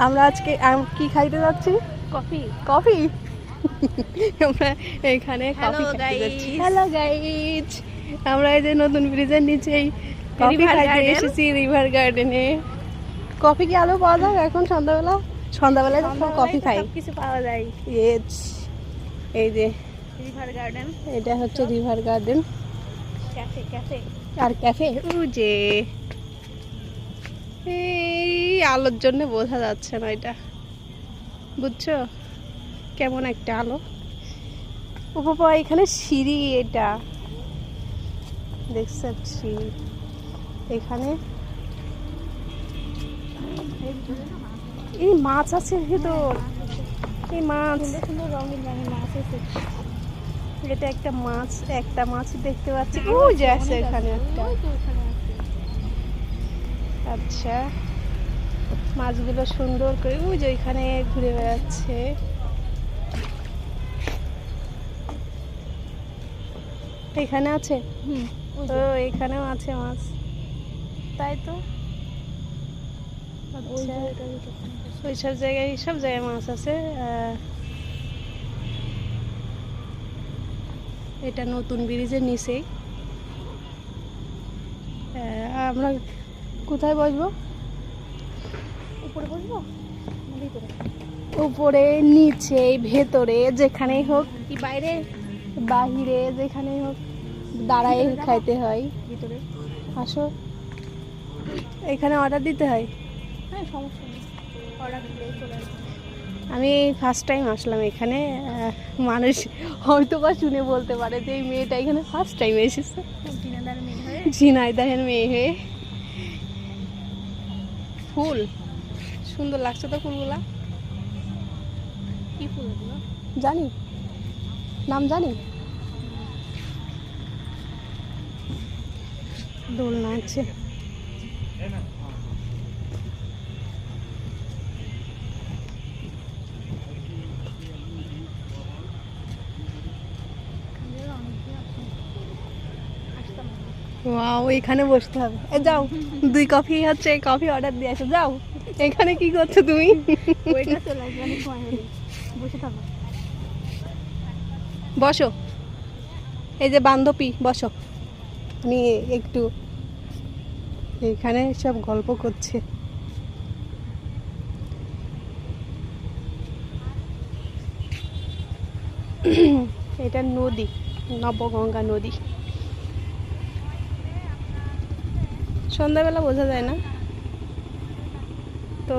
আমরা আজকে কি খাইতে যাচ্ছি? কফি। কফি আমরা এখানে কফি Hello, খাইতে যাচ্ছি। guys. হ্যালো গাইজ, আমরা এই যে নতুন ব্রিজের নিচেই কফি River খাইতে garden. এসেছি রিভার গার্ডেনে। কফি কি আলো পাওয়া যায় এখন সন্ধ্যাবেলায় তো সব কফি খাই। কিছু পাওয়া যায়। ইয়েস, এই যে রিভার গার্ডেন, এটা হচ্ছে রিভার গার্ডেন ক্যাফে ক্যাফে। আর ক্যাফে। ও যে এই আলোর জন্য বোঝা যাচ্ছে না, এটা বুঝছো কেমন একটা আলো। ও বাবা, এখানে সিঁড়ি, এটা দেখছেন সিঁড়ি এখানে। এই মাছ আছে ভেতর, এই মাছ, সুন্দর সুন্দর রঙিন রঙিন মাছ আছে। এটা একটা মাছ দেখতে পাচ্ছি। ওই যে আছে এখানে একটা। ওই তো ওখানে আছে। আচ্ছা, মাছগুলো সুন্দর করে ওই যে ওইখানে ঘুরে বেড়াচ্ছে। এখানে আছে, ওই ও যে। এখানেও আছে মাছ, তাই তো। ওই আচ্ছা, যে ওটার ভিতরে। ওই সব জায়গায় মাছ আছে। এটা নতুন ব্রিজের নিচেই। আমরা কোথায় বসবো? উপরে বসবো না ভিতরে? উপরে, নিচে, ভেতরে, যেখানেই হোক, কি বাইরে? বাহিরে, যেখানেই হোক দাঁড়ায় খাইতে হয়। ভিতরে। আসো, এখানে অর্ডার দিতে হয়। হ্যাঁ, সমস্যা নেই, অর্ডার দিলেই চলে আসবে। আমি ফার্স্ট টাইম আসলাম এখানে। মানুষ হয়তো বা শুনে বলতে পারে যে এই মেয়েটা এখানে ফার্স্ট টাইম এসেছে, ঝিনাইদার মেয়ে হয়ে। ঝিনাইদহের মেয়ে হয়ে। ফুল সুন্দর লাগছে তো, ফুলগুলা কি ফুল এগুলো? জানি, নাম জানি। দোলনা আছে। ওয়াও, এখানে বসতে হবে। যাও, 2 কফি হচ্ছে, কফি অর্ডার দিয়ে আসো। যাও, এখানে কি করছো তুমি? ওইটা চলে আসবে অনেক সময় হলে। বসে থাকো। বসো, এই যে বান্ধবী, বসো। আমি একটু এখানে সব গল্প করছে। এটা নদী, নবগঙ্গা নদী। সন্ধ্যাবেলা বোঝা যায় না তো।